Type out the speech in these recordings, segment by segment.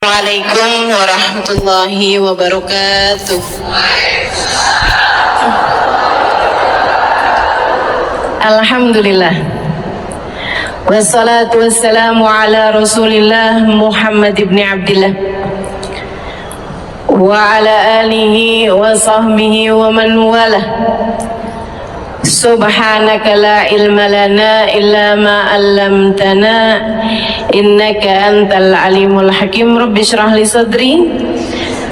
Assalamualaikum warahmatullahi wabarakatuh. Alhamdulillah. Wassalatu wassalamu ala Rasulillah Muhammad ibn Abdillah wa ala alihi wa sahbihi wa man walah. Subhanaka la ilma lana illa ma 'allamtana innaka antal alimul hakim. Rabbi shrah li sadri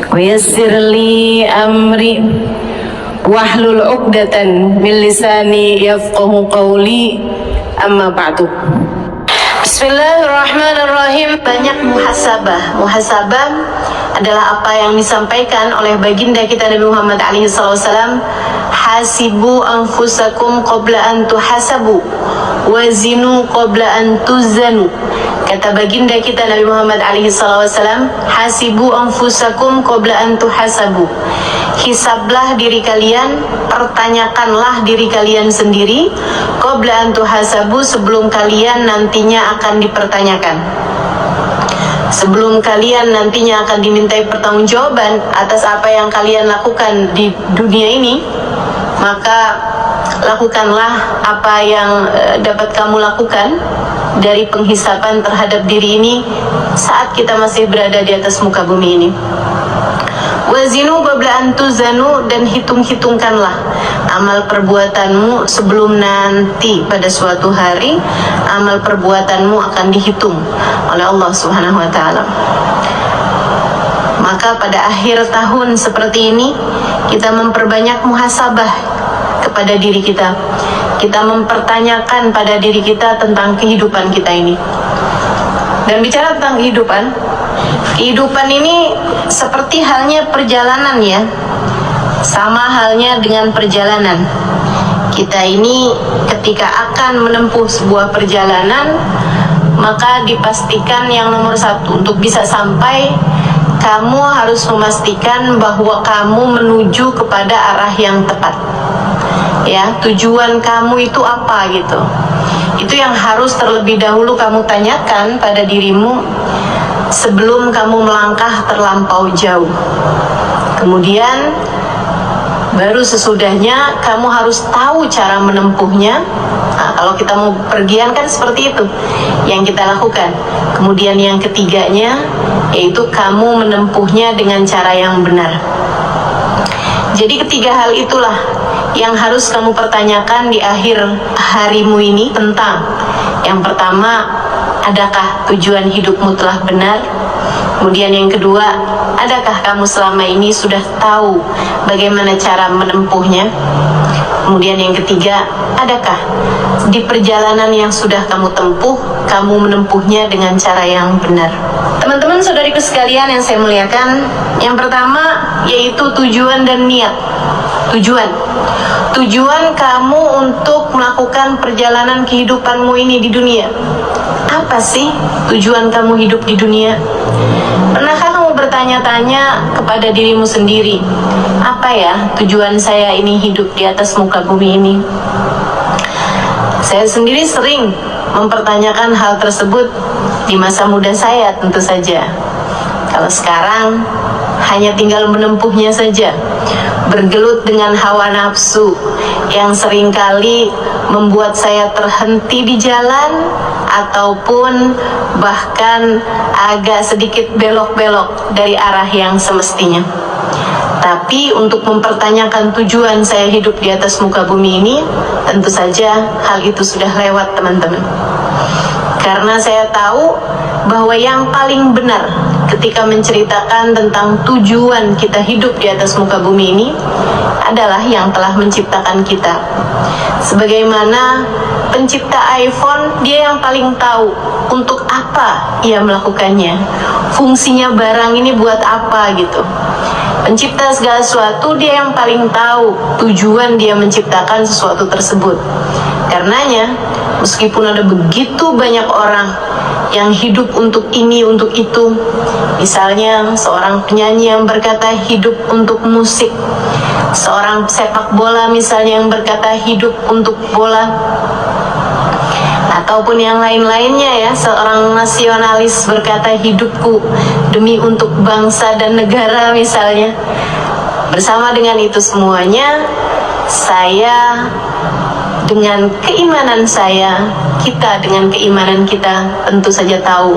wa yassir li amri wahlul 'uqdatan min lisani yafqahu qawli. Amma ba'du. Bismillahirrahmanirrahim. Banyak muhasabah. Muhasabah adalah apa yang disampaikan oleh baginda kita Nabi Muhammad SAW. Hasibu anfusakum qabla an tuhasabu wazinu qabla an tuzanu. Kata baginda kita Nabi Muhammad SAW, hasibu anfusakum qabla an tuhasabu. Hisablah diri kalian, pertanyakanlah diri kalian sendiri, qabla an tuhasabu, sebelum kalian nantinya akan dipertanyakan. Sebelum kalian nantinya akan dimintai pertanggungjawaban atas apa yang kalian lakukan di dunia ini, maka lakukanlah apa yang dapat kamu lakukan dari penghisaban terhadap diri ini saat kita masih berada di atas muka bumi ini. Wazinu qabla an tuzanu, dan hitung-hitungkanlah amal perbuatanmu sebelum nanti pada suatu hari amal perbuatanmu akan dihitung oleh Allah Subhanahu wa taala. Maka pada akhir tahun seperti ini kita memperbanyak muhasabah kepada diri kita. Kita mempertanyakan pada diri kita tentang kehidupan kita ini. Dan bicara tentang kehidupan ini seperti halnya perjalanan ya. Sama halnya dengan perjalanan. Kita ini ketika akan menempuh sebuah perjalanan, maka dipastikan yang nomor satu, untuk bisa sampai, kamu harus memastikan bahwa kamu menuju kepada arah yang tepat. Ya, tujuan kamu itu apa gitu. Itu yang harus terlebih dahulu kamu tanyakan pada dirimu sebelum kamu melangkah terlampau jauh. Kemudian baru sesudahnya kamu harus tahu cara menempuhnya. Nah, kalau kita mau pergian kan seperti itu yang kita lakukan. Kemudian yang ketiganya yaitu kamu menempuhnya dengan cara yang benar. Jadi ketiga hal itulah yang harus kamu pertanyakan di akhir harimu ini tentang yang pertama, adakah tujuan hidupmu telah benar? Kemudian yang kedua, adakah kamu selama ini sudah tahu bagaimana cara menempuhnya? Kemudian yang ketiga, adakah di perjalanan yang sudah kamu tempuh, kamu menempuhnya dengan cara yang benar? Teman-teman saudariku sekalian yang saya muliakan, yang pertama yaitu tujuan dan niat. Tujuan kamu untuk melakukan perjalanan kehidupanmu ini di dunia. Apa sih tujuan kamu hidup di dunia? Pernahkah kamu bertanya-tanya kepada dirimu sendiri, apa ya tujuan saya ini hidup di atas muka bumi ini? Saya sendiri sering mempertanyakan hal tersebut di masa muda saya tentu saja. Kalau sekarang hanya tinggal menempuhnya saja, bergelut dengan hawa nafsu yang seringkali membuat saya terhenti di jalan ataupun bahkan agak sedikit belok-belok dari arah yang semestinya. Tapi untuk mempertanyakan tujuan saya hidup di atas muka bumi ini, tentu saja hal itu sudah lewat teman-teman. Karena saya tahu bahwa yang paling benar ketika menceritakan tentang tujuan kita hidup di atas muka bumi ini adalah yang telah menciptakan kita. Sebagaimana pencipta iPhone, dia yang paling tahu untuk apa ia melakukannya, fungsinya barang ini buat apa gitu. Pencipta segala sesuatu, dia yang paling tahu tujuan dia menciptakan sesuatu tersebut. Karenanya, meskipun ada begitu banyak orang yang hidup untuk ini, untuk itu. Misalnya seorang penyanyi yang berkata hidup untuk musik, seorang sepak bola misalnya yang berkata hidup untuk bola. ataupun yang lain-lainnya ya. Seorang nasionalis berkata hidupku demi untuk bangsa dan negara misalnya. Bersama dengan itu semuanya, saya dengan keimanan saya, kita dengan keimanan kita tentu saja tahu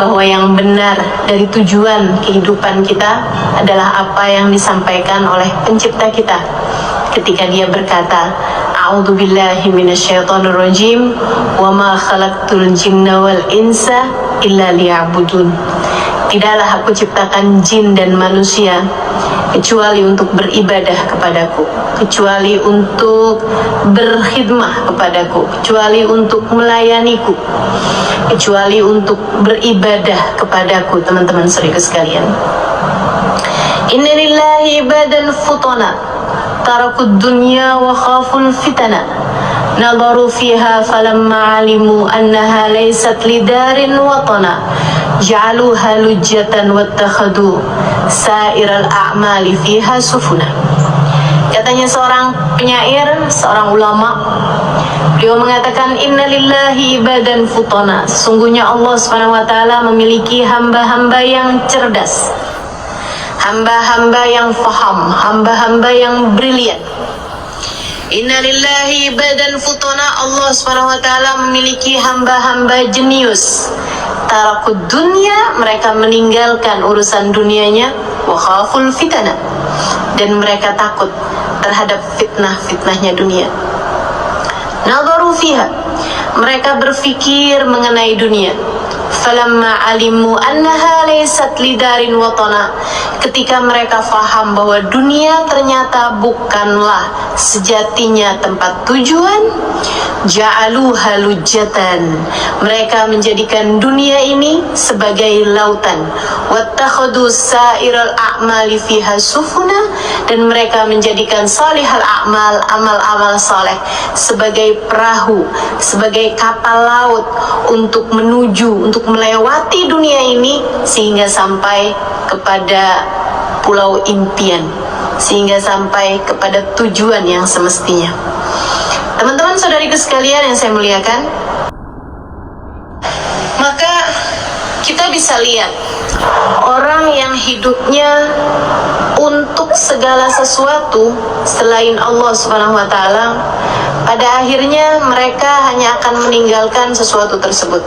bahwa yang benar dari tujuan kehidupan kita adalah apa yang disampaikan oleh pencipta kita ketika dia berkata, A'udzubillahi minasyaitonirrajim, wa ma khalaqtul jinna wal insa illa liya'budun. Tidaklah aku ciptakan jin dan manusia kecuali untuk beribadah kepadaku, kecuali untuk berkhidmah kepadaku, kecuali untuk melayaniku, kecuali untuk beribadah kepadaku. Teman-teman saudaraku sekalian, inna lillahi ibadan futana tarakud dunya wa khaful fitana nadaru fiha falamma alimu annaha laysat lidarin watana ja'aluha lujjatan wattakhadu sa'iral a'mali fiha sufuna. Katanya seorang penyair, seorang ulama, beliau mengatakan inna lillahi ibadan futana, sesungguhnya Allah Subhanahu wa taala memiliki hamba-hamba yang cerdas, hamba-hamba yang faham, hamba-hamba yang brilian. Inna lillahi ibadan futana, Allah Subhanahu wa taala memiliki hamba-hamba jenius. Tarakud dunya, mereka meninggalkan urusan dunianya, wa khaful fitana, dan mereka takut terhadap fitnah-fitnahnya dunia. Nadaru fiha, mereka berfikir mengenai dunia. Falamma alimu annaha laysat lidarin watana, ketika mereka faham bahwa dunia ternyata bukanlah sejatinya tempat tujuan, ja'aluha lujjatan, mereka menjadikan dunia ini sebagai lautan, wattakhadu sa'iral a'mali fiha sufuna, dan mereka menjadikan salihal a'mal, amal-amal saleh, sebagai perahu, sebagai kapal laut untuk menuju, untuk melewati dunia ini sehingga sampai kepada pulau impian, sehingga sampai kepada tujuan yang semestinya. Teman-teman saudariku sekalian yang saya muliakan, maka kita bisa lihat orang yang hidupnya untuk segala sesuatu selain Allah Subhanahu wa taala, pada akhirnya mereka hanya akan meninggalkan sesuatu tersebut.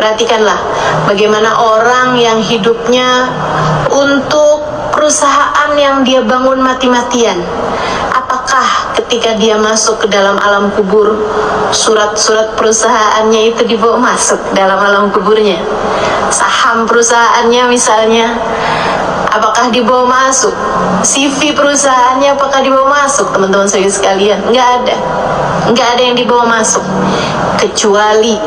Perhatikanlah bagaimana orang yang hidupnya untuk perusahaan yang dia bangun mati-matian, apakah ketika dia masuk ke dalam alam kubur, surat-surat perusahaannya itu dibawa masuk dalam alam kuburnya? Saham perusahaannya misalnya, apakah dibawa masuk? CV perusahaannya apakah dibawa masuk? Teman-teman saya sekalian, nggak ada yang dibawa masuk, kecuali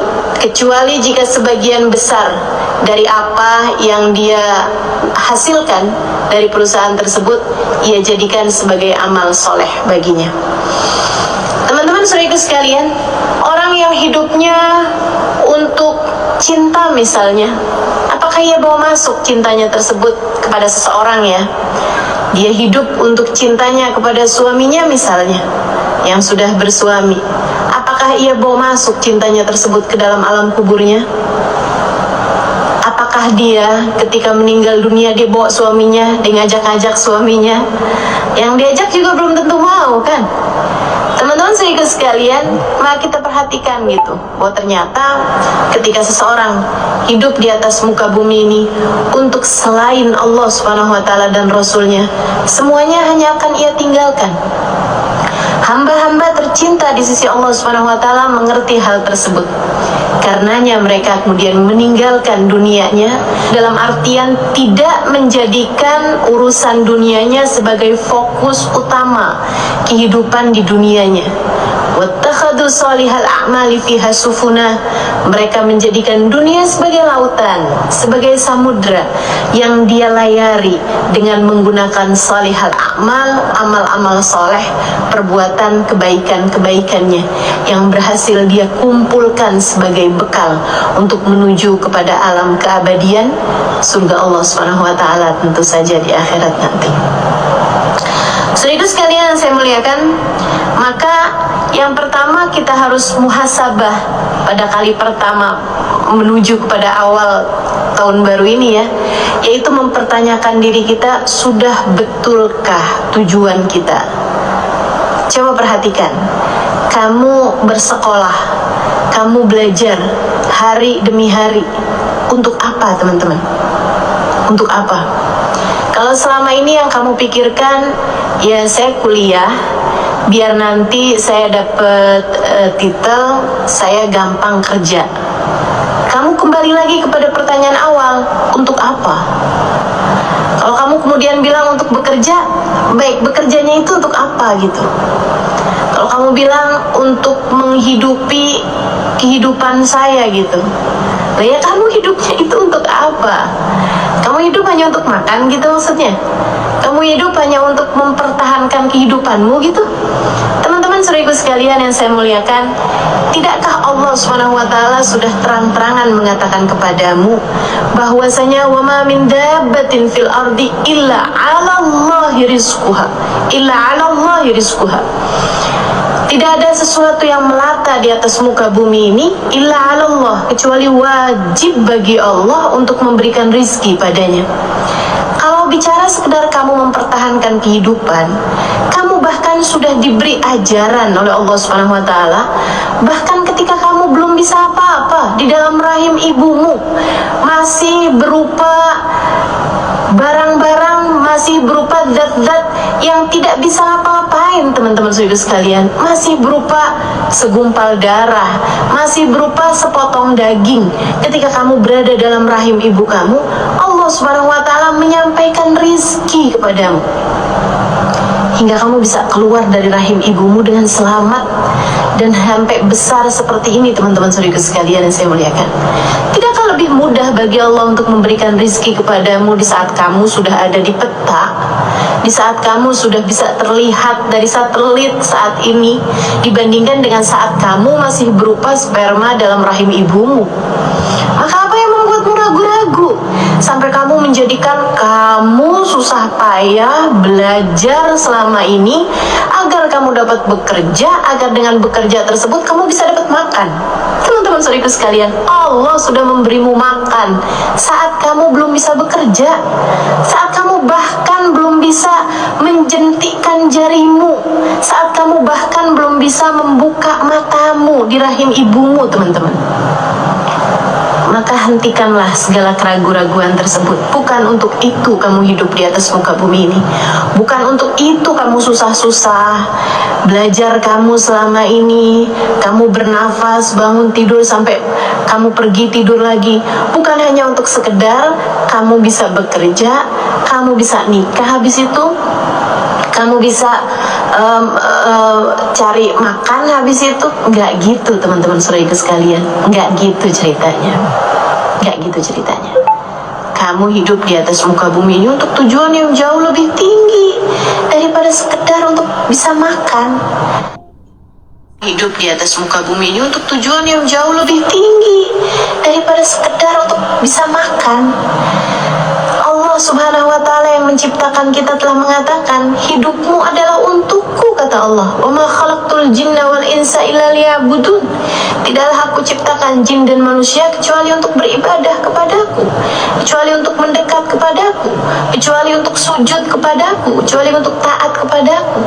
jika sebagian besar dari apa yang dia hasilkan dari perusahaan tersebut ia jadikan sebagai amal soleh baginya. Teman-teman saudaraku sekalian, orang yang hidupnya untuk cinta misalnya, apakah ia bawa masuk cintanya tersebut kepada seseorang ya? Dia hidup untuk cintanya kepada suaminya misalnya, yang sudah bersuami, apakah ia bawa masuk cintanya tersebut ke dalam alam kuburnya? Apakah dia ketika meninggal dunia dia bawa suaminya, dia ngajak-ngajak suaminya? Yang diajak juga belum tentu mau kan? Teman-teman saudaraku sekalian, maka kita perhatikan gitu, bahwa ternyata ketika seseorang hidup di atas muka bumi ini untuk selain Allah Subhanahu wa taala dan Rasulnya, semuanya hanya akan ia tinggalkan. Hamba-hamba tercinta di sisi Allah Subhanahu wa taala mengerti hal tersebut. Karenanya mereka kemudian meninggalkan dunianya, dalam artian tidak menjadikan urusan dunianya sebagai fokus utama kehidupan di dunianya. Wattakhadhu salihal a'mali fiha sufuna, mereka menjadikan dunia sebagai lautan, sebagai samudra yang dia layari dengan menggunakan salihal a'mal, amal-amal soleh, perbuatan perbuatan kebaikan-kebaikannya yang berhasil dia kumpulkan sebagai bekal untuk menuju kepada alam keabadian surga Allah Subhanahu wa taala tentu saja di akhirat nanti. Saudara sekalian yang saya muliakan, maka yang pertama kita harus muhasabah pada kali pertama menuju kepada awal tahun baru ini ya, yaitu mempertanyakan diri kita, sudah betulkah tujuan kita? Coba perhatikan, kamu bersekolah, kamu belajar hari demi hari, untuk apa teman-teman? Untuk apa? Kalau selama ini yang kamu pikirkan, ya saya kuliah, biar nanti saya dapat titel, saya gampang kerja. Kamu kembali lagi kepada pertanyaan awal, untuk apa? Kalau kamu kemudian bilang untuk bekerja, baik, bekerjanya itu untuk apa gitu? Kalau kamu bilang untuk menghidupi kehidupan saya gitu, ya kamu hidupnya itu untuk apa? Kamu hidup hanya untuk makan gitu maksudnya? Kamu hidup hanya untuk mempertahankan kehidupanmu gitu? Teman-teman saudaraku sekalian yang saya muliakan, tidakkah Allah Subhanahu wa taala sudah terang-terangan mengatakan kepadamu bahwasanya wa ma min dabbatin fil ardi illa 'ala Allahi rizquha, illa 'ala Allahi rizquha. Tidak ada sesuatu yang melata di atas muka bumi ini illa 'ala Allah, kecuali wajib bagi Allah untuk memberikan rizki padanya. Kalau bicara sekedar kamu mempertahankan kehidupan, kamu bahkan sudah diberi ajaran oleh Allah Subhanahu wa taala, bahkan ketika kamu belum bisa apa-apa di dalam rahim ibumu, masih berupa barang-barang, masih berupa zat-zat yang tidak bisa ngapa-ngapain teman-teman saudara sekalian, masih berupa segumpal darah, masih berupa sepotong daging. Ketika kamu berada dalam rahim ibu kamu, Allah Subhanahu wa taala menyampaikan rizki kepadamu hingga kamu bisa keluar dari rahim ibumu dengan selamat dan sampai besar seperti ini teman-teman saudara sekalian yang saya muliakan. Tidakkah lebih mudah bagi Allah untuk memberikan rizki kepadamu di saat kamu sudah ada di peta, di saat kamu sudah bisa terlihat dari satelit saat ini, dibandingkan dengan saat kamu masih berupa sperma dalam rahim ibumu? Maka apa yang membuatmu ragu-ragu sampai kamu menjadikan kamu susah payah belajar selama ini agar kamu dapat bekerja, agar dengan bekerja tersebut kamu bisa dapat makan? Teman-teman saudaraku sekalian, Allah sudah memberimu makan saat kamu belum bisa bekerja, saat kamu bahkan belum bisa menjentikkan jarimu, saat kamu bahkan belum bisa membuka matamu di rahim ibumu teman-teman. Maka hentikanlah segala keraguan-raguan tersebut. Bukan untuk itu kamu hidup di atas muka bumi ini. Bukan untuk itu kamu susah-susah belajar kamu selama ini. Kamu bernafas, bangun tidur sampai kamu pergi tidur lagi. Bukan hanya untuk sekedar kamu bisa bekerja, kamu bisa nikah habis itu, kamu bisa cari makan habis itu. Enggak gitu teman-teman saudaraku sekalian, enggak gitu ceritanya, enggak gitu ceritanya. Kamu hidup di atas muka bumi ini untuk tujuan yang jauh lebih tinggi daripada sekedar untuk bisa makan. Hidup di atas muka bumi ini untuk tujuan yang jauh lebih tinggi daripada sekedar untuk bisa makan. Allah Subhanahu wa taala yang menciptakan kita telah mengatakan, hidupmu adalah untukku, kata Allah. Wa ma khalaqtul jinna wal insa illa liya'budun. Tidaklah aku ciptakan jin dan manusia kecuali untuk beribadah kepadaku, kecuali untuk mendekat kepadaku, kecuali untuk sujud kepadaku, kecuali untuk taat kepadaku.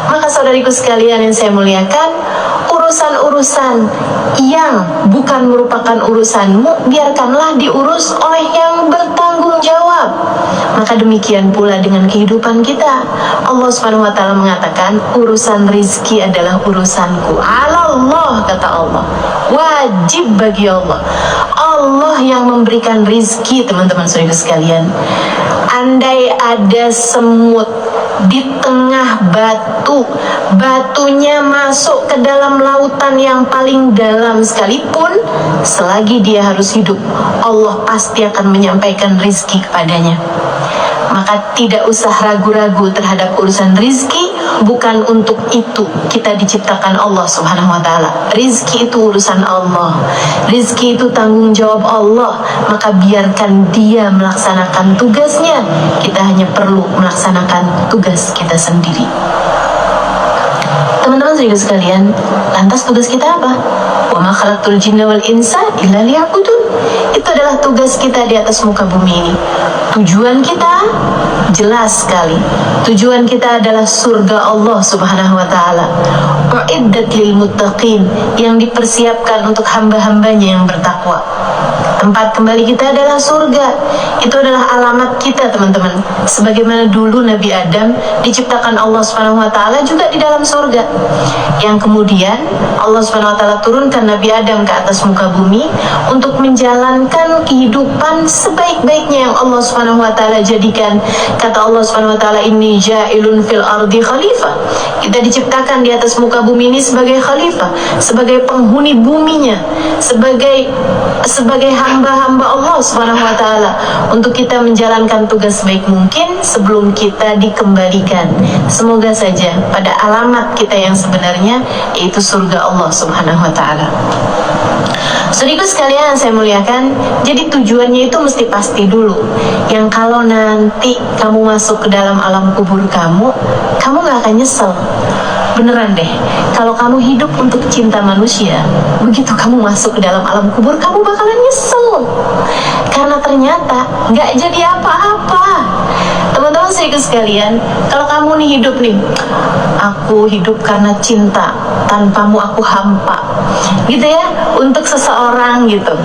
Maka saudariku sekalian yang saya muliakan, urusan-urusan yang bukan merupakan urusanmu, biarkanlah diurus oleh yang bertanggung jawab. Maka demikian pula dengan kehidupan kita. Allah Subhanahu wa taala mengatakan, urusan rizki adalah urusanku. Allah, kata Allah, wajib bagi Allah. Allah yang memberikan rizki teman-teman saudara sekalian. Andai ada semut di tengah batu, batunya masuk ke dalam lautan yang paling dalam sekalipun, selagi dia harus hidup, Allah pasti akan menyampaikan rizki kepadanya. Maka tidak usah ragu-ragu terhadap urusan rizki. Bukan untuk itu kita diciptakan Allah Subhanahu wa Ta'ala. Rizki itu urusan Allah, rizki itu tanggung jawab Allah. Maka biarkan Dia melaksanakan tugasnya, kita hanya perlu melaksanakan tugas kita sendiri. Teman-teman saudara sekalian, lantas tugas kita apa? Wa ma khalaqtul jinna wal insa illa liya'budun. Itu adalah tugas kita di atas muka bumi ini. Tujuan kita jelas sekali. Tujuan kita adalah surga Allah Subhanahu wa Ta'ala. Uiddat lil muttaqin, yang dipersiapkan untuk hamba-hambanya yang bertakwa. Tempat kembali kita adalah surga. Itu adalah alamat kita, teman-teman. Sebagaimana dulu Nabi Adam diciptakan Allah Subhanahu wa Ta'ala juga di dalam surga, yang kemudian Allah Subhanahu wa Ta'ala turunkan Nabi Adam ke atas muka bumi untuk menjalankan kehidupan sebaik-baiknya yang Allah Subhanahu wa Ta'ala jadikan. Kata Allah Subhanahu wa Ta'ala, inni ja'ilun fil ardi khalifah. Kita diciptakan di atas muka bumi ini sebagai khalifah, sebagai penghuni buminya, sebagai hamba-hamba Allah Subhanahu wa Ta'ala, untuk kita menjalankan tugas sebaik mungkin sebelum kita dikembalikan. Semoga saja pada alamat kita yang sebenarnya, yaitu surga Allah Subhanahu wa Ta'ala. Saudaraku sekalian yang saya muliakan, jadi tujuannya itu mesti pasti dulu. Yang kalau nanti kamu masuk ke dalam alam kubur kamu gak akan nyesel. Beneran deh, kalau kamu hidup untuk cinta manusia, begitu kamu masuk ke dalam alam kubur, kamu bakalan nyesel. Karena ternyata gak jadi apa-apa. Teman-teman saudaraku sekalian, kalau kamu nih hidup nih, aku hidup karena cinta, tanpamu aku hampa, gitu ya, untuk seseorang gitu.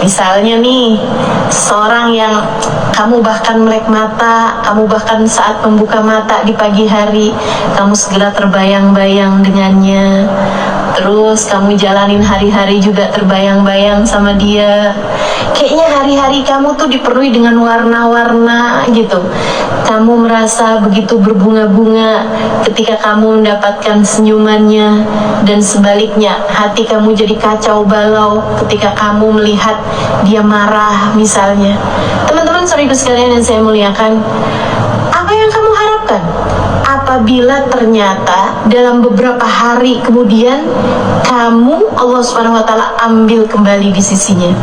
Misalnya nih, seseorang yang kamu bahkan melek mata, kamu bahkan saat membuka mata di pagi hari, kamu segera terbayang-bayang dengannya. Terus kamu jalanin hari-hari juga terbayang-bayang sama dia. Kayaknya hari-hari kamu tuh dipenuhi dengan warna-warna gitu. Kamu merasa begitu berbunga-bunga ketika kamu mendapatkan senyumannya, dan sebaliknya hati kamu jadi kacau balau ketika kamu melihat dia marah misalnya. Teman-teman saudaraku sekalian yang saya muliakan, apa yang kamu harapkan apabila ternyata dalam beberapa hari kemudian kamu Allah Subhanahu wa Ta'ala ambil kembali di sisinya?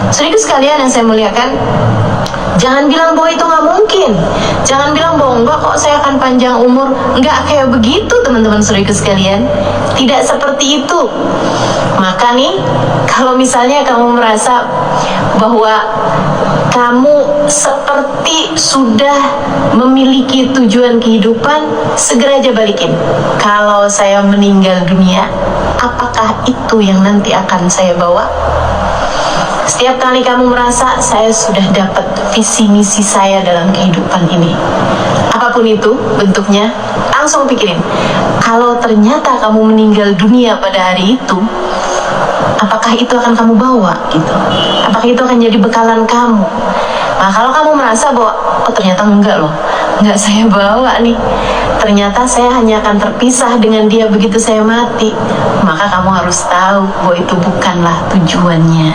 Saudaraku sekalian yang saya muliakan, jangan bilang bahwa itu nggak mungkin. Jangan bilang bahwa enggak kok, saya akan panjang umur. Enggak kayak begitu, teman-teman saudaraku sekalian. Tidak seperti itu. Maka nih, kalau misalnya kamu merasa bahwa kamu seperti sudah memiliki tujuan kehidupan, segera aja balikin. Kalau saya meninggal dunia, apakah itu yang nanti akan saya bawa? Setiap kali kamu merasa saya sudah dapat visi misi saya dalam kehidupan ini, apapun itu bentuknya, langsung pikirin, kalau ternyata kamu meninggal dunia pada hari itu, apakah itu akan kamu bawa gitu? Apakah itu akan jadi bekalan kamu? Nah, kalau kamu merasa bahwa oh ternyata enggak loh, enggak saya bawa nih, ternyata saya hanya akan terpisah dengan dia begitu saya mati, maka kamu harus tahu bahwa itu bukanlah tujuannya.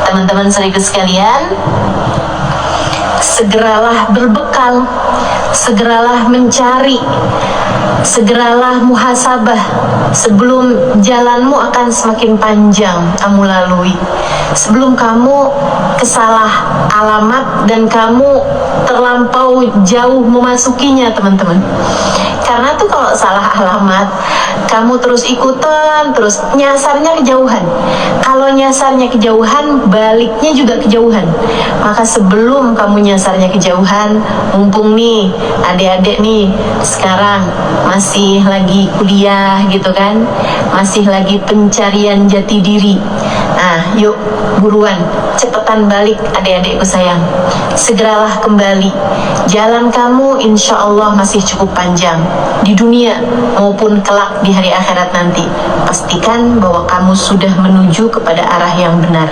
Teman-teman saudaraku sekalian, segeralah berbekal, segeralah mencari, segeralah muhasabah sebelum jalanmu akan semakin panjang kamu lalui, sebelum kamu kesalah alamat dan kamu terlampau jauh memasukinya, teman-teman. Karena tuh kalau salah alamat, kamu terus ikutan, terus nyasarnya kejauhan. Kalau nyasarnya kejauhan, baliknya juga kejauhan. Maka sebelum kamu nyasarnya kejauhan, mumpung nih adik-adik nih sekarang masih lagi kuliah gitu kan, masih lagi pencarian jati diri. Nah, yuk buruan, cepetan balik adik-adikku sayang. Segeralah kembali. Jalan kamu insya Allah masih cukup panjang di dunia maupun kelak di hari akhirat nanti. Pastikan bahwa kamu sudah menuju kepada arah yang benar.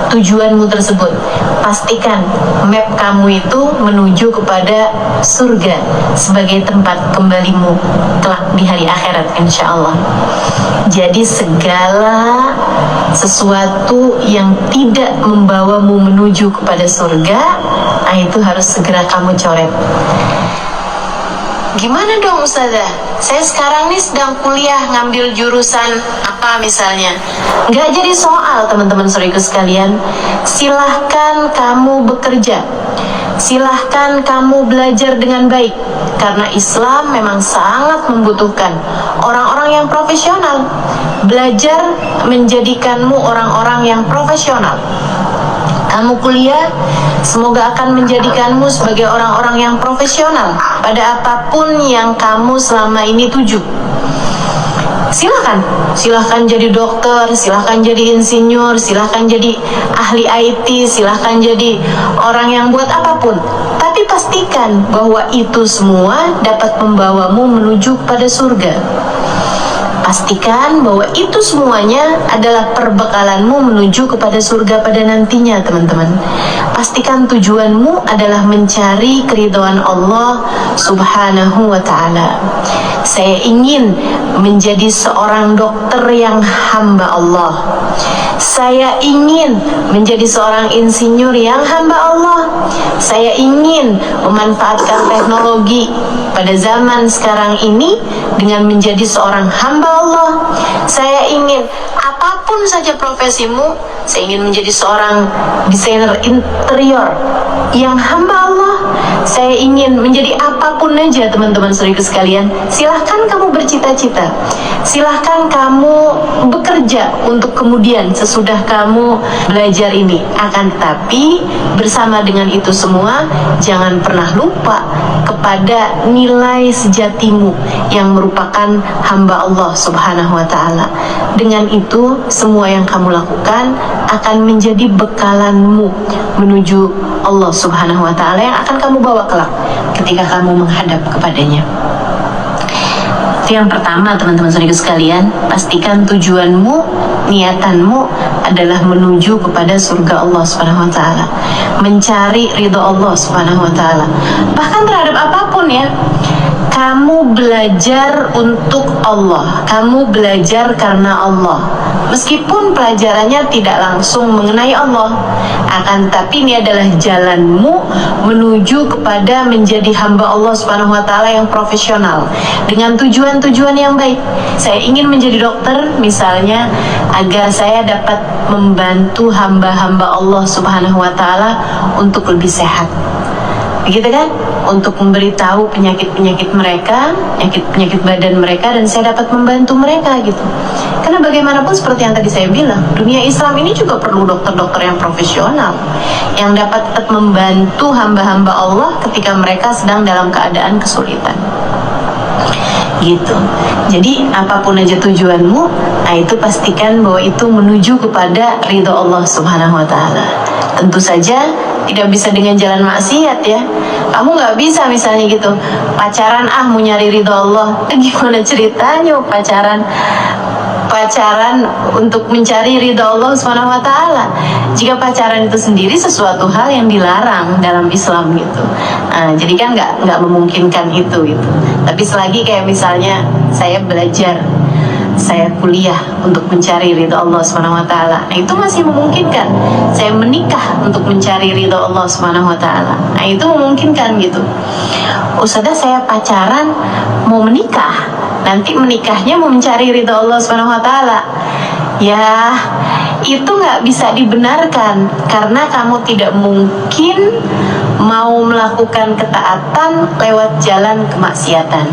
Tujuanmu tersebut, pastikan map kamu itu menuju kepada surga sebagai tempat kembalimu kelak di hari akhirat insya Allah. Jadi segala sesuatu yang tidak membawamu menuju kepada surga, itu harus segera kamu coret. Gimana dong Ustazah? Saya sekarang nih sedang kuliah ngambil jurusan apa misalnya. Nggak jadi soal teman-teman saudaraku sekalian. Silahkan kamu bekerja, silahkan kamu belajar dengan baik, karena Islam memang sangat membutuhkan orang-orang yang profesional. Belajar menjadikanmu orang-orang yang profesional. Kamu kuliah, semoga akan menjadikanmu sebagai orang-orang yang profesional pada apapun yang kamu selama ini tuju. Silahkan jadi dokter, silahkan jadi insinyur, silahkan jadi ahli IT, silahkan jadi orang yang buat apapun. Tapi pastikan bahwa itu semua dapat membawamu menuju pada surga. Pastikan bahwa itu semuanya adalah perbekalanmu menuju kepada surga pada nantinya, teman-teman. Pastikan tujuanmu adalah mencari keridhaan Allah Subhanahu wa ta'ala. Saya ingin menjadi seorang dokter yang hamba Allah. Saya ingin menjadi seorang insinyur yang hamba Allah. Saya ingin memanfaatkan teknologi pada zaman sekarang ini dengan menjadi seorang hamba Allah. Saya ingin apapun saja profesimu, saya ingin menjadi seorang desainer interior yang hamba Allah. Saya ingin menjadi apapun aja teman-teman saudaraku sekalian. Silahkan kamu bercita-cita, silahkan kamu bekerja untuk kemudian sesudah kamu belajar ini. Akan tetapi bersama dengan itu semua, jangan pernah lupa kepada nilai sejatimu yang merupakan hamba Allah Subhanahu wa ta'ala. Dengan itu semua yang kamu lakukan akan menjadi bekalanmu menuju Allah Subhanahu wa ta'ala yang akan kamu bawa kelak ketika kamu menghadap kepadanya. Itu yang pertama teman-teman saudaraku sekalian. Pastikan tujuanmu, niatanmu adalah menuju kepada surga Allah Subhanahu wa ta'ala, mencari ridha Allah Subhanahu wa ta'ala. Bahkan terhadap apapun ya, kamu belajar untuk Allah, kamu belajar karena Allah. Meskipun pelajarannya tidak langsung mengenai Allah, akan tapi ini adalah jalanmu menuju kepada menjadi hamba Allah Subhanahu wa ta'ala yang profesional dengan tujuan-tujuan yang baik. Saya ingin menjadi dokter misalnya agar saya dapat membantu hamba-hamba Allah Subhanahu wa ta'ala untuk lebih sehat. Begitu kan? Untuk memberitahu penyakit-penyakit mereka, penyakit-penyakit badan mereka, dan saya dapat membantu mereka gitu. Karena bagaimanapun seperti yang tadi saya bilang, dunia Islam ini juga perlu dokter-dokter yang profesional, yang dapat tetap membantu hamba-hamba Allah ketika mereka sedang dalam keadaan kesulitan. Gitu. Jadi apapun aja tujuanmu, nah itu pastikan bahwa itu menuju kepada ridha Allah Subhanahu wa ta'ala. Tentu saja tidak bisa dengan jalan maksiat ya. Kamu nggak bisa misalnya gitu pacaran mau nyari ridha Allah. Gimana ceritanya pacaran untuk mencari ridha Allah Subhanahu wa ta'ala jika pacaran itu sendiri sesuatu hal yang dilarang dalam Islam gitu. Nah, jadi kan nggak memungkinkan itu gitu. Tapi selagi kayak misalnya saya belajar, saya kuliah untuk mencari ridha Allah Subhanahu wa ta'ala, nah itu masih memungkinkan. Saya menikah untuk mencari ridha Allah Subhanahu wa ta'ala, nah itu memungkinkan gitu. Ustazah, saya pacaran mau menikah, nanti menikahnya mau mencari ridha Allah Subhanahu wa ta'ala. Ya, itu nggak bisa dibenarkan karena kamu tidak mungkin mau melakukan ketaatan lewat jalan kemaksiatan.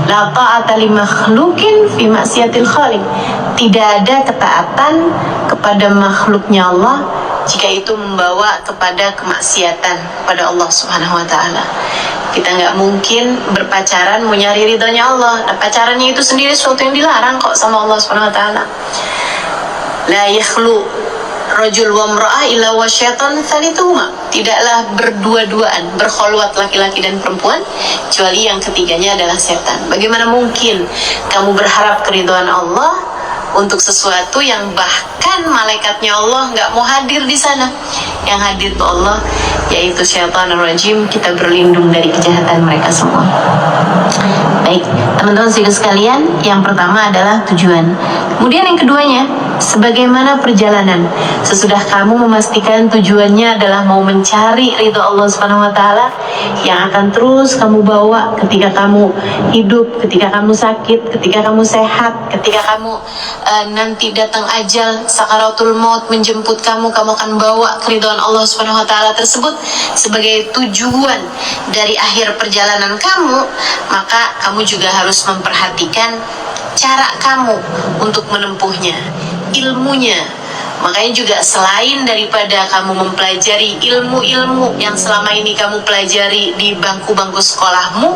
La ta'ata li makhlukin fi maksiatil khaliq. Tidak ada ketaatan kepada makhluknya Allah jika itu membawa kepada kemaksiatan pada Allah Subhanahu wa ta'ala. Kita nggak mungkin berpacaran mau nyari ridhonya Allah. Nah, pacarannya itu sendiri sesuatu yang dilarang kok sama Allah Subhanahu wa ta'ala. La yakhlu rajul wa imra'ah illa wa syaitan tsalituhuma. Tidaklah berdua-duaan, berkholwat laki-laki dan perempuan kecuali yang ketiganya adalah setan. Bagaimana mungkin kamu berharap keridhaan Allah untuk sesuatu yang bahkan malaikatnya Allah nggak mau hadir di sana? Yang hadir itu Allah, yaitu syaitanur rajim. Kita berlindung dari kejahatan mereka semua. Baik, teman-teman sekalian, yang pertama adalah tujuan. Kemudian yang keduanya, Sebagaimana perjalanan, sesudah kamu memastikan tujuannya adalah mau mencari ridho Allah Subhanahu wa taala yang akan terus kamu bawa ketika kamu hidup, ketika kamu sakit, ketika kamu sehat, ketika kamu nanti datang ajal, sakaratul maut menjemput kamu akan bawa keridhaan Allah Subhanahu wa taala tersebut sebagai tujuan dari akhir perjalanan kamu, maka kamu juga harus memperhatikan cara kamu untuk menempuhnya, ilmunya. Makanya juga selain daripada kamu mempelajari ilmu-ilmu yang selama ini kamu pelajari di bangku-bangku sekolahmu,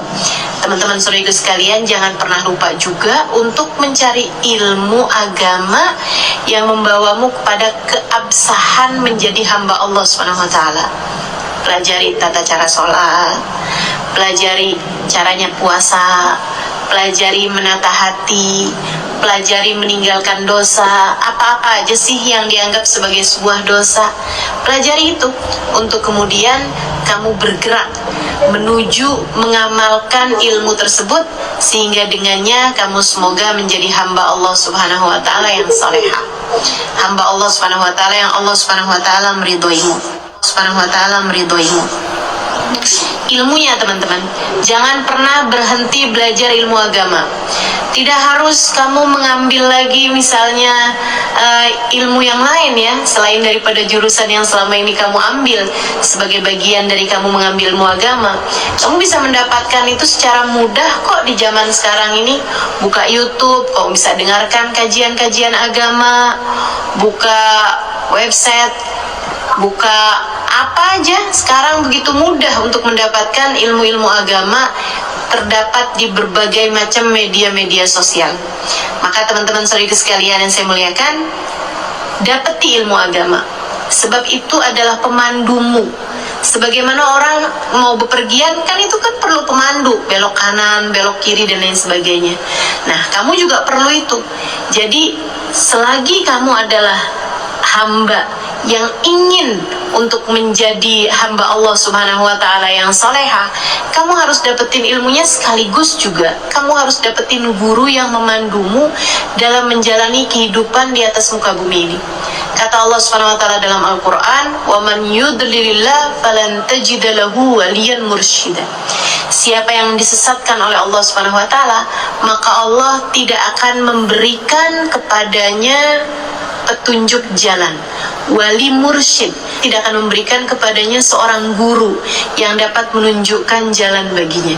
teman-teman saudaraku sekalian, jangan pernah lupa juga untuk mencari ilmu agama yang membawamu kepada keabsahan menjadi hamba Allah Subhanahu wa taala. Pelajari tata cara sholat, pelajari caranya puasa, pelajari menata hati, pelajari meninggalkan dosa, apa-apa aja sih yang dianggap sebagai sebuah dosa. Pelajari itu untuk kemudian kamu bergerak menuju mengamalkan ilmu tersebut, sehingga dengannya kamu semoga menjadi hamba Allah Subhanahu wa taala yang salehah. Hamba Allah Subhanahu wa taala yang Allah Subhanahu wa taala meridhoimu. Subhanahu wa taala meridhoimu. Ilmunya teman-teman, jangan pernah berhenti belajar ilmu agama. Tidak harus kamu mengambil lagi misalnya ilmu yang lain ya, selain daripada jurusan yang selama ini kamu ambil sebagai bagian dari kamu mengambil ilmu agama. Kamu bisa mendapatkan itu secara mudah kok di zaman sekarang ini. Buka YouTube, kamu bisa dengarkan kajian-kajian agama, buka website, buka apa aja, sekarang begitu mudah untuk mendapatkan ilmu-ilmu agama, terdapat di berbagai macam media-media sosial. Maka teman-teman saudara sekalian yang saya muliakan, dapati ilmu agama, sebab itu adalah pemandumu. Sebagaimana orang mau bepergian kan itu kan perlu pemandu, belok kanan, belok kiri dan lain sebagainya. Nah, kamu juga perlu itu. Jadi selagi kamu adalah hamba yang ingin untuk menjadi hamba Allah Subhanahu wa taala yang salehah, kamu harus dapetin ilmunya, sekaligus juga kamu harus dapetin guru yang memandumu dalam menjalani kehidupan di atas muka bumi ini. Kata Allah Subhanahu wa taala dalam Al-Qur'an, "Wa man yudlilillah falan tajida lahu waliyan mursyida." Siapa yang disesatkan oleh Allah Subhanahu wa taala, maka Allah tidak akan memberikan kepadanya petunjuk jalan. Wali mursyid, tidak akan memberikan kepadanya seorang guru yang dapat menunjukkan jalan baginya.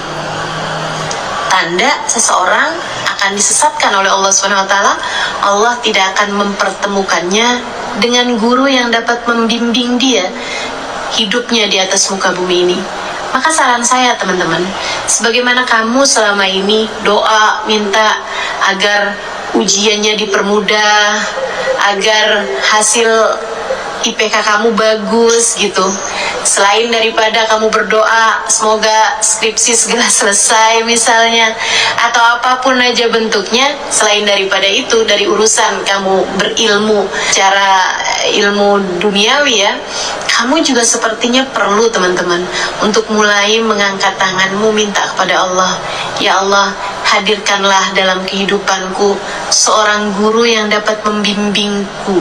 Tanda seseorang akan disesatkan oleh Allah Subhanahu wa taala, Allah tidak akan mempertemukannya dengan guru yang dapat membimbing dia hidupnya di atas muka bumi ini. Maka saran saya teman-teman, sebagaimana kamu selama ini doa minta agar ujiannya dipermudah, agar hasil IPK kamu bagus gitu, selain daripada kamu berdoa semoga skripsi segera selesai misalnya, atau apapun aja bentuknya, selain daripada itu, dari urusan kamu berilmu cara ilmu duniawi ya, kamu juga sepertinya perlu teman-teman untuk mulai mengangkat tanganmu minta kepada Allah, ya Allah, hadirkanlah dalam kehidupanku seorang guru yang dapat membimbingku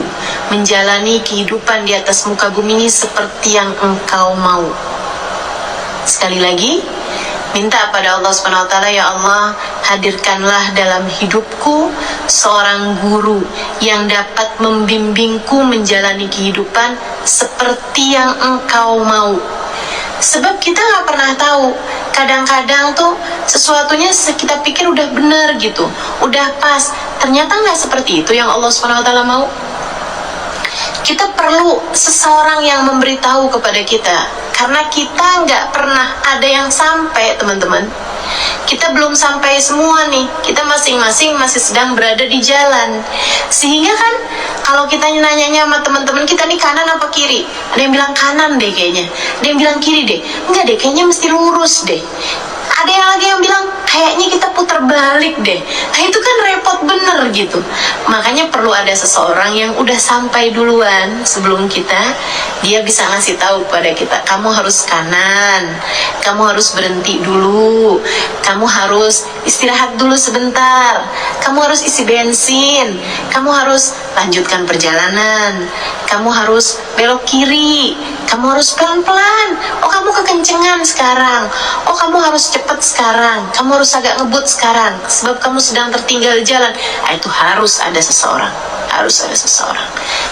menjalani kehidupan di atas muka bumi ini seperti yang Engkau mau. Sekali lagi, minta pada Allah Subhanahu wa taala, ya Allah, hadirkanlah dalam hidupku seorang guru yang dapat membimbingku menjalani kehidupan seperti yang Engkau mau. Sebab kita nggak pernah tahu, kadang-kadang tuh sesuatunya kita pikir udah benar gitu, udah pas, ternyata nggak seperti itu yang Allah Subhanahu wa taala mau. Kita perlu seseorang yang memberitahu kepada kita, karena kita nggak pernah ada yang sampai teman-teman. Kita belum sampai semua nih, kita masing-masing masih sedang berada di jalan. Sehingga kan kalau kita nanyanya sama teman-teman kita nih, kanan apa kiri, ada yang bilang kanan deh kayaknya, ada yang bilang kiri deh, enggak deh kayaknya mesti lurus deh. Ada yang lagi yang bilang kayaknya kita putar balik deh. Nah itu kan repot bener gitu. Makanya perlu ada seseorang yang udah sampai duluan sebelum kita. Dia bisa ngasih tahu kepada kita, kamu harus kanan, kamu harus berhenti dulu, kamu harus istirahat dulu sebentar, kamu harus isi bensin, kamu harus lanjutkan perjalanan, kamu harus belok kiri, kamu harus pelan-pelan, oh kamu kekencengan sekarang, oh kamu harus cepat sekarang, kamu harus agak ngebut sekarang sebab kamu sedang tertinggal jalan. Nah, itu harus ada seseorang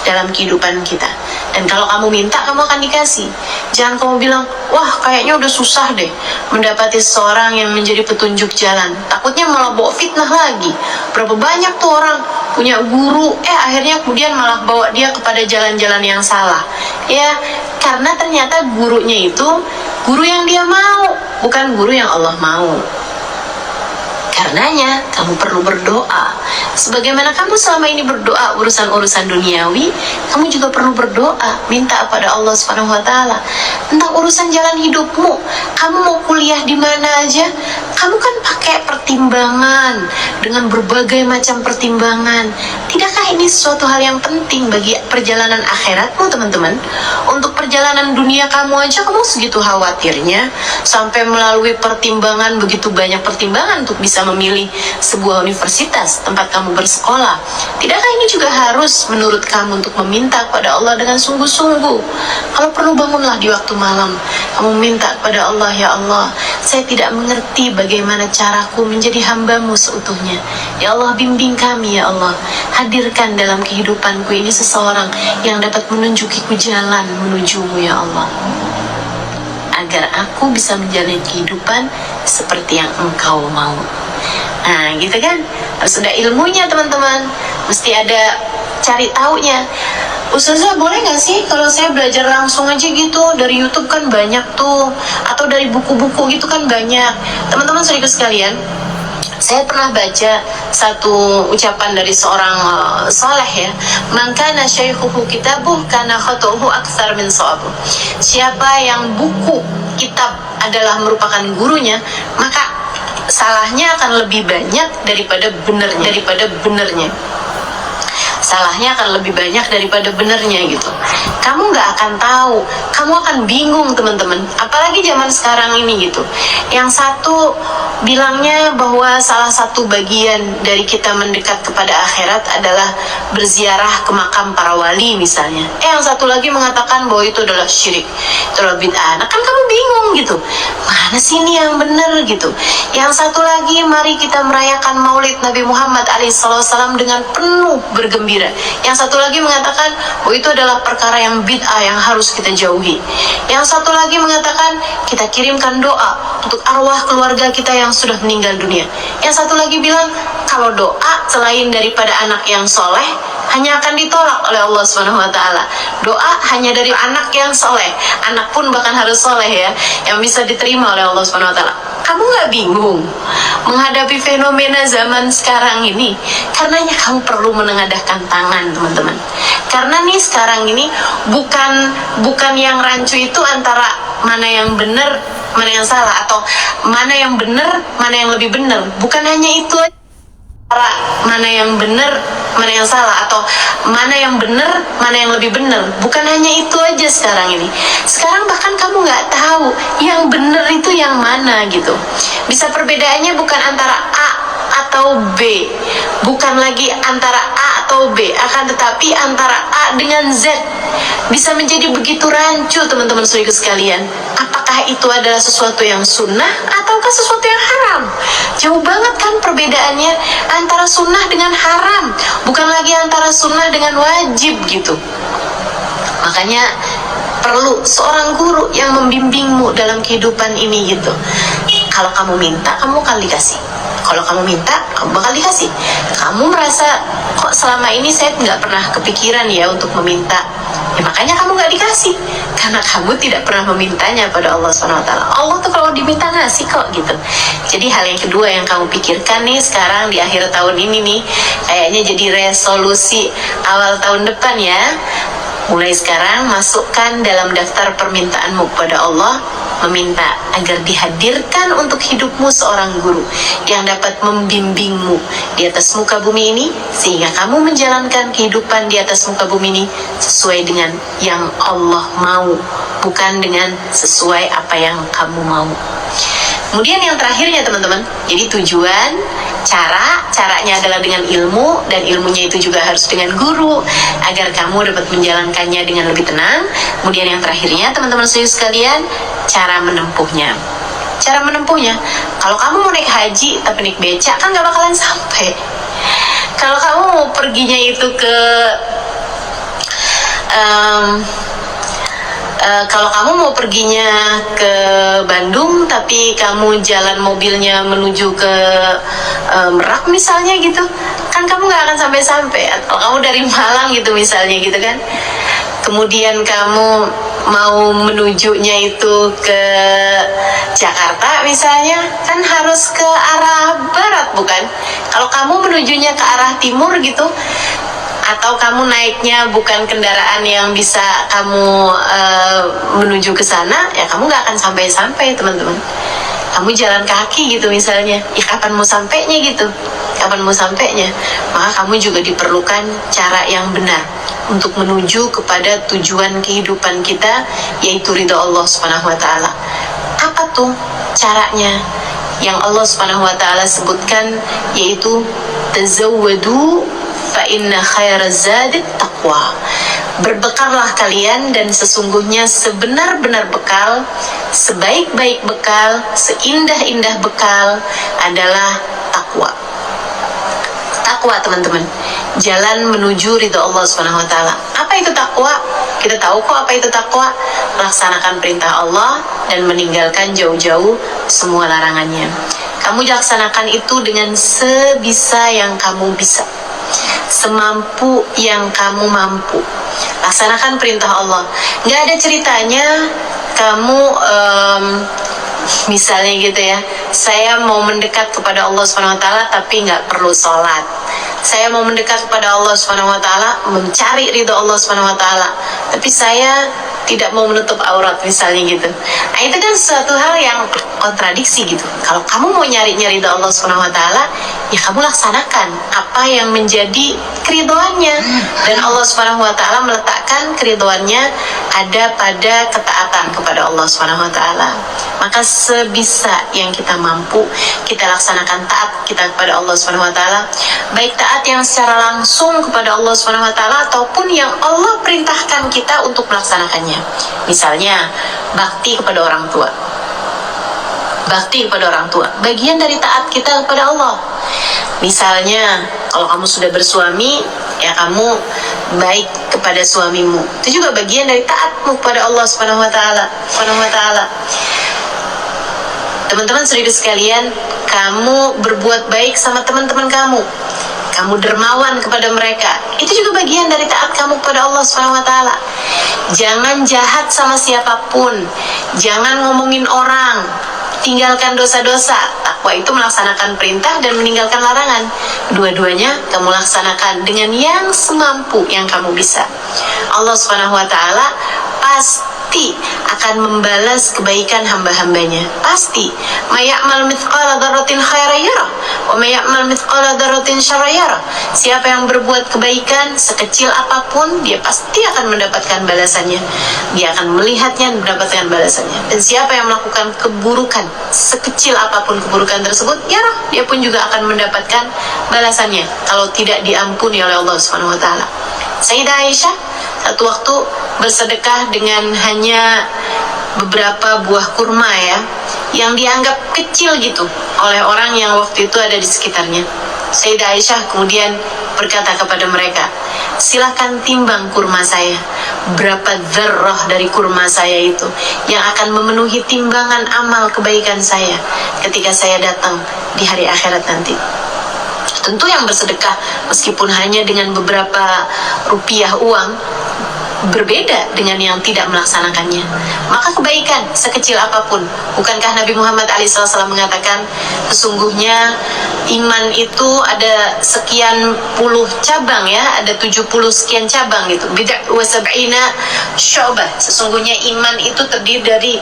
dalam kehidupan kita. Dan kalau kamu minta, kamu akan dikasih. Jangan kamu bilang, wah kayaknya udah susah deh mendapati seseorang yang menjadi petunjuk jalan, takutnya malah bawa fitnah lagi. Berapa banyak tuh orang punya guru, akhirnya kemudian malah bawa dia kepada jalan-jalan yang salah. Ya, karena ternyata gurunya itu guru yang dia mau, bukan guru yang Allah mau. Karenanya kamu perlu berdoa. Sebagaimana kamu selama ini berdoa urusan-urusan duniawi, kamu juga perlu berdoa, minta kepada Allah Subhanahu wa taala tentang urusan jalan hidupmu. Kamu mau kuliah di mana aja, kamu kan pakai pertimbangan dengan berbagai macam pertimbangan. Tidakkah ini sesuatu hal yang penting bagi perjalanan akhiratmu, teman-teman? Untuk perjalanan dunia kamu aja kamu segitu khawatirnya sampai melalui pertimbangan, begitu banyak pertimbangan untuk bisa memilih sebuah universitas tempat kamu bersekolah. Tidakkah ini juga harus menurut kamu untuk meminta kepada Allah dengan sungguh-sungguh? Kalau perlu bangunlah di waktu malam, kamu minta kepada Allah, ya Allah, saya tidak mengerti bagaimana caraku menjadi hambamu seutuhnya. Ya Allah, bimbing kami, ya Allah. Hadirkan dalam kehidupanku ini seseorang yang dapat menunjukiku jalan menujumu, ya Allah, agar aku bisa menjalani kehidupan seperti yang Engkau mau. Nah gitu kan, harus ada ilmunya teman-teman, mesti ada cari taunya. Ustazah boleh gak sih kalau saya belajar langsung aja gitu dari YouTube, kan banyak tuh, atau dari buku-buku gitu kan banyak. Teman-teman saudara sekalian, saya pernah baca satu ucapan dari seorang saleh ya, man kana syaikhuhu kitabuh kana khatuhu aktsar min sawabuh. Siapa yang buku kitab adalah merupakan gurunya, maka salahnya akan lebih banyak daripada benernya. Salahnya akan lebih banyak daripada benernya gitu. Kamu nggak akan tahu, kamu akan bingung teman-teman. Apalagi zaman sekarang ini gitu. Yang satu bilangnya bahwa salah satu bagian dari kita mendekat kepada akhirat adalah berziarah ke makam para wali misalnya. Yang satu lagi mengatakan bahwa itu adalah syirik, itu adalah bid'ah. Nah kan kamu bingung gitu. Mana sih ini yang benar gitu? Yang satu lagi, mari kita merayakan Maulid Nabi Muhammad SAW dengan penuh bergembira. Yang satu lagi mengatakan bahwa itu adalah perkara yang bid'ah yang harus kita jauhi. Yang satu lagi mengatakan kita kirimkan doa untuk arwah keluarga kita yang sudah meninggal dunia. Yang satu lagi bilang kalau doa selain daripada anak yang soleh hanya akan ditolak oleh Allah Subhanahu wa taala. Doa hanya dari anak yang soleh, anak pun bahkan harus soleh ya, yang bisa diterima oleh Allah Subhanahu wa taala. Kamu nggak bingung menghadapi fenomena zaman sekarang ini? Karenanya kamu perlu menengadahkan tangan teman-teman. Karena nih sekarang ini bukan yang rancu itu antara mana yang benar, mana yang salah, atau mana yang benar, mana yang lebih benar. Bukan hanya itu aja. Mana yang benar, mana yang salah, atau mana yang benar, mana yang lebih benar. Bukan hanya itu aja sekarang ini. Sekarang bahkan kamu nggak tahu yang benar itu yang mana gitu. Bisa perbedaannya bukan antara A atau B, bukan lagi antara A atau B, akan tetapi antara A dengan Z. Bisa menjadi begitu rancu teman-teman saudara sekalian. Apakah itu adalah sesuatu yang sunnah ataukah sesuatu yang haram? Jauh banget kan perbedaannya antara sunnah dengan haram, bukan lagi antara sunnah dengan wajib gitu. Makanya perlu seorang guru yang membimbingmu dalam kehidupan ini gitu. Kalau kamu minta, kamu akan dikasih. Kalau kamu minta, kamu bakal dikasih. Kamu merasa kok selama ini saya nggak pernah kepikiran ya untuk meminta, ya makanya kamu nggak dikasih, karena kamu tidak pernah memintanya pada Allah SWT. Allah tuh kalau diminta ngasih kok gitu. Jadi hal yang kedua yang kamu pikirkan nih sekarang di akhir tahun ini nih, kayaknya jadi resolusi awal tahun depan ya. Mulai sekarang masukkan dalam daftar permintaanmu kepada Allah, meminta agar dihadirkan untuk hidupmu seorang guru yang dapat membimbingmu di atas muka bumi ini, sehingga kamu menjalankan kehidupan di atas muka bumi ini sesuai dengan yang Allah mau, bukan dengan sesuai apa yang kamu mau. Kemudian yang terakhirnya teman-teman, jadi tujuan, caranya adalah dengan ilmu, dan ilmunya itu juga harus dengan guru agar kamu dapat menjalankannya dengan lebih tenang. Kemudian yang terakhirnya teman-teman sekalian, cara menempuhnya. Cara menempuhnya, kalau kamu mau naik haji tapi naik becak kan gak bakalan sampai. Kalau kamu mau perginya itu ke kalau kamu mau perginya ke Bandung tapi kamu jalan mobilnya menuju ke Merak misalnya gitu, kan kamu gak akan sampai-sampai. Atau kamu dari Malang gitu misalnya gitu kan, kemudian kamu mau menujunya itu ke Jakarta misalnya, kan harus ke arah barat bukan? Kalau kamu menujunya ke arah timur gitu, atau kamu naiknya bukan kendaraan yang bisa kamu menuju ke sana, ya kamu gak akan sampai-sampai teman-teman. Kamu jalan kaki gitu misalnya, ya kapan mau sampainya gitu? Kapan mau sampainya? Maka kamu juga diperlukan cara yang benar untuk menuju kepada tujuan kehidupan kita, yaitu ridha Allah Subhanahu wa Ta'ala. Apa tuh caranya? Yang Allah Subhanahu wa Ta'ala sebutkan, yaitu tazawwadu fa inna khairaz zadi taqwa. Berbekallah kalian, dan sesungguhnya sebenar-benar bekal, sebaik-baik bekal, seindah-indah bekal adalah takwa. Takwa teman-teman, jalan menuju ridha Allah Subhanahu wa Ta'ala. Apa itu takwa? Kita tahu kok apa itu takwa. Laksanakan perintah Allah dan meninggalkan jauh-jauh semua larangannya. Kamu laksanakan itu dengan sebisa yang kamu bisa, semampu yang kamu mampu. Laksanakan perintah Allah. Gak ada ceritanya kamu misalnya gitu ya, saya mau mendekat kepada Allah Subhanahu wa Ta'ala tapi gak perlu sholat. Saya mau mendekat kepada Allah Subhanahu wa Ta'ala, mencari ridho Allah Subhanahu wa Ta'ala, tapi saya tidak mau menutup aurat misalnya gitu. Nah itu kan suatu hal yang kontradiksi gitu. Kalau kamu mau nyari ridho Allah Subhanahu wa Ta'ala, ya kamu laksanakan apa yang menjadi keridoannya. Dan Allah Subhanahu wa Ta'ala meletakkan keridoannya ada pada ketaatan kepada Allah Subhanahu wa Ta'ala. Maka sebisa yang kita mampu, kita laksanakan taat kita kepada Allah Subhanahu wa Ta'ala, baik taat yang secara langsung kepada Allah Subhanahu wa Ta'ala ataupun yang Allah perintahkan kita untuk melaksanakannya. Misalnya bakti kepada orang tua. Bakti kepada orang tua bagian dari taat kita kepada Allah. Misalnya kalau kamu sudah bersuami, ya kamu baik kepada suamimu, itu juga bagian dari taatmu kepada Allah Subhanahu wa Ta'ala. Teman-teman saudara sekalian, kamu berbuat baik sama teman-teman kamu, kamu dermawan kepada mereka, itu juga bagian dari taat kamu kepada Allah Subhanahu wa Ta'ala. Jangan jahat sama siapapun, jangan ngomongin orang, tinggalkan dosa-dosa. Takwa itu melaksanakan perintah dan meninggalkan larangan. Dua-duanya kamu laksanakan dengan yang semampu yang kamu bisa. Allah Subhanahu wa Ta'ala pasti akan membalas kebaikan hamba-hambanya. Pasti. May ya'mal mithqala dzarratin khairan yarah wa may ya'mal mithqala dzarratin syarran yarah. Siapa yang berbuat kebaikan sekecil apapun, dia pasti akan mendapatkan balasannya. Dia akan melihatnya dan mendapatkan balasannya. Dan siapa yang melakukan keburukan sekecil apapun keburukan tersebut, yarah, dia pun juga akan mendapatkan balasannya kalau tidak diampuni oleh Allah Subhanahu wa Ta'ala. Sayyidah Aisyah satu waktu bersedekah dengan hanya beberapa buah kurma ya, yang dianggap kecil gitu oleh orang yang waktu itu ada di sekitarnya. Sayyidah Aisyah kemudian berkata kepada mereka, silakan timbang kurma saya, berapa dzarrah dari kurma saya itu yang akan memenuhi timbangan amal kebaikan saya ketika saya datang di hari akhirat nanti. Tentu yang bersedekah meskipun hanya dengan beberapa rupiah uang berbeda dengan yang tidak melaksanakannya. Maka kebaikan sekecil apapun, bukankah Nabi Muhammad SAW mengatakan sesungguhnya iman itu ada sekian puluh cabang ya, ada 70 sekian cabang gitu. Bid'ah wa sab'ina syu'bah. Sesungguhnya iman itu terdiri dari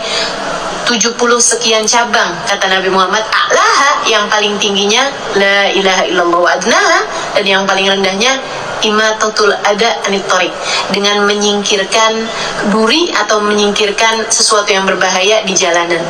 70 sekian cabang, kata Nabi Muhammad, a'laha, yang paling tingginya la ilaha illallah wa adnaha, dan yang paling rendahnya imatatul ada anit thariq, dengan menyingkirkan duri atau menyingkirkan sesuatu yang berbahaya di jalanan.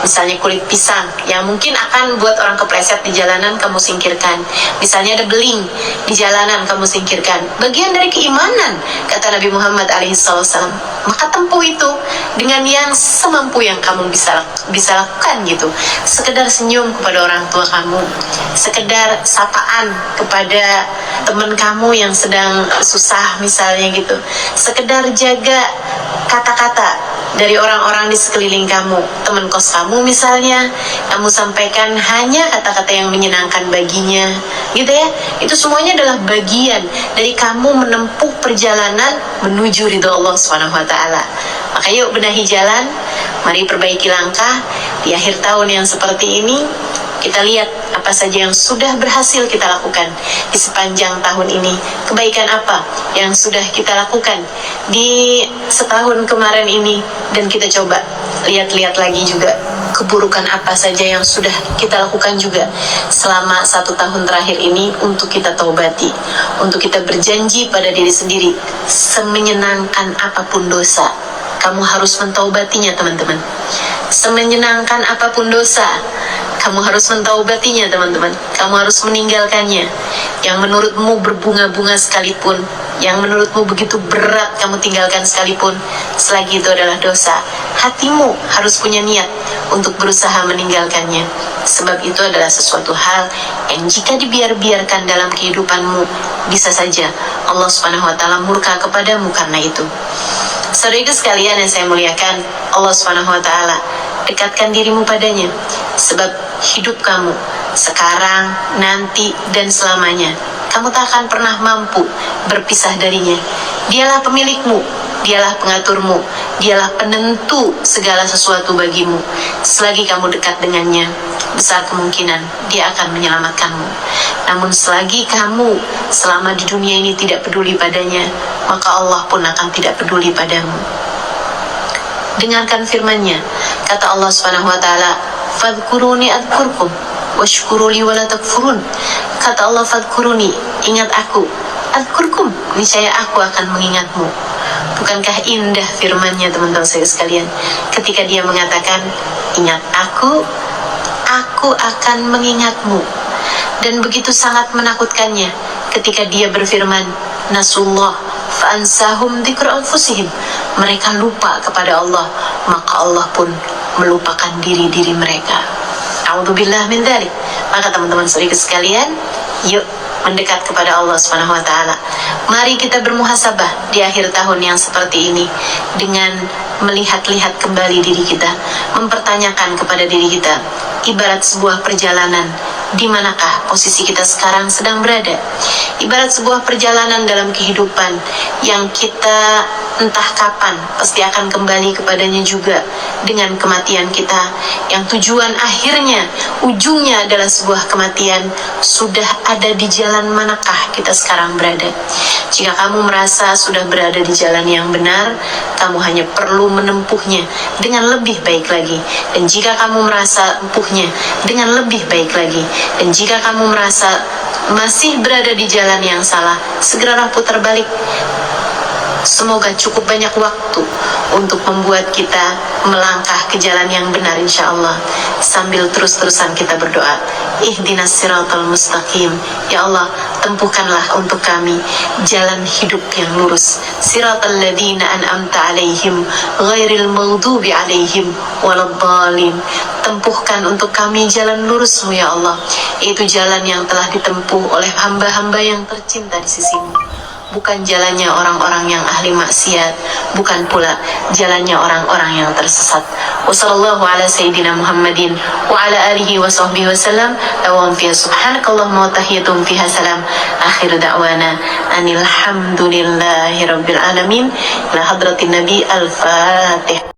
Misalnya kulit pisang yang mungkin akan buat orang kepleset di jalanan, kamu singkirkan. Misalnya ada beling di jalanan, kamu singkirkan. Bagian dari keimanan, kata Nabi Muhammad alaihissalam. Maka tempuh itu dengan yang semampu yang kamu bisa lakukan gitu. Sekedar senyum kepada orang tua kamu, sekedar sapaan kepada teman kamu yang sedang susah misalnya gitu, sekedar jaga kata-kata dari orang-orang di sekeliling kamu, teman kos kamu misalnya, kamu sampaikan hanya kata-kata yang menyenangkan baginya gitu ya. Itu semuanya adalah bagian dari kamu menempuh perjalanan menuju ridho Allah SWT. Maka yuk benahi jalan, mari perbaiki langkah. Di akhir tahun yang seperti ini, kita lihat apa saja yang sudah berhasil kita lakukan di sepanjang tahun ini. Kebaikan apa yang sudah kita lakukan di setahun kemarin ini. Dan kita coba lihat-lihat lagi juga keburukan apa saja yang sudah kita lakukan juga selama 1 tahun terakhir ini, untuk kita taubati, untuk kita berjanji pada diri sendiri, semenyenangkan apapun dosa, kamu harus mentaubatinya teman-teman. Semenyenangkan apapun dosa, kamu harus mentaubatinya teman-teman. Kamu harus meninggalkannya. Yang menurutmu berbunga-bunga sekalipun, yang menurutmu begitu berat kamu tinggalkan sekalipun, selagi itu adalah dosa, hatimu harus punya niat untuk berusaha meninggalkannya. Sebab itu adalah sesuatu hal yang jika dibiarkan dalam kehidupanmu, bisa saja Allah SWT murka kepadamu karena itu. Saudara sekalian yang saya muliakan, Allah SWT dekatkan dirimu padanya, sebab hidup kamu sekarang, nanti, dan selamanya, kamu tak akan pernah mampu berpisah darinya. Dialah pemilikmu, dialah pengaturmu, dialah penentu segala sesuatu bagimu. Selagi kamu dekat dengannya, besar kemungkinan dia akan menyelamatkanmu. Namun selagi kamu selama di dunia ini tidak peduli padanya, maka Allah pun akan tidak peduli padamu. Dengarkan firman-Nya, kata Allah SWT, fadhkuruni adhkurkum washkuruli wala takfurun. Kata Allah, fadhkuruni, ingat aku, adhkurkum, niscaya aku akan mengingatmu. Bukankah indah firman-Nya teman-teman saya sekalian, ketika dia mengatakan, ingat aku akan mengingatmu. Dan begitu sangat menakutkannya ketika dia berfirman, nasullah fa'ansahum dzikra anfusihim, mereka lupa kepada Allah, maka Allah pun melupakan diri-diri mereka. A'udzubillah min dzalik. Maka teman-teman saudara sekalian, yuk mendekat kepada Allah SWT. Mari kita bermuhasabah di akhir tahun yang seperti ini dengan melihat-lihat kembali diri kita, mempertanyakan kepada diri kita, ibarat sebuah perjalanan, di manakah posisi kita sekarang sedang berada? Ibarat sebuah perjalanan dalam kehidupan yang kita entah kapan pasti akan kembali kepadanya juga dengan kematian kita, yang tujuan akhirnya, ujungnya adalah sebuah kematian. Sudah ada di jalan manakah kita sekarang berada? Jika kamu merasa sudah berada di jalan yang benar, kamu hanya perlu menempuhnya dengan lebih baik lagi. Dan jika kamu merasa tempuhnya dengan lebih baik lagi, dan jika kamu merasa masih berada di jalan yang salah, segeralah putar balik. Semoga cukup banyak waktu untuk membuat kita melangkah ke jalan yang benar insyaallah, sambil terus-terusan kita berdoa, ihdinas siratal mustaqim, ya Allah tempuhkanlah untuk kami jalan hidup yang lurus, siratal ladzina an'amta alaihim ghairil maghdubi alaihim waladdallin. Tempuhkan untuk kami jalan lurus-Mu ya Allah, yaitu jalan yang telah ditempuh oleh hamba-hamba yang tercinta di sisi-Mu, bukan jalannya orang-orang yang ahli maksiat, bukan pula jalannya orang-orang yang tersesat. Wassallallahu ala sayyidina Muhammadin wa ala alihi wa sahbihi wasallam. Dawam fiha subhanakallahumma wa tahiyatum fiha salam. Akhir da'wana anil hamdulillahi rabbil alamin. Ila hadratin nabi al-fatih.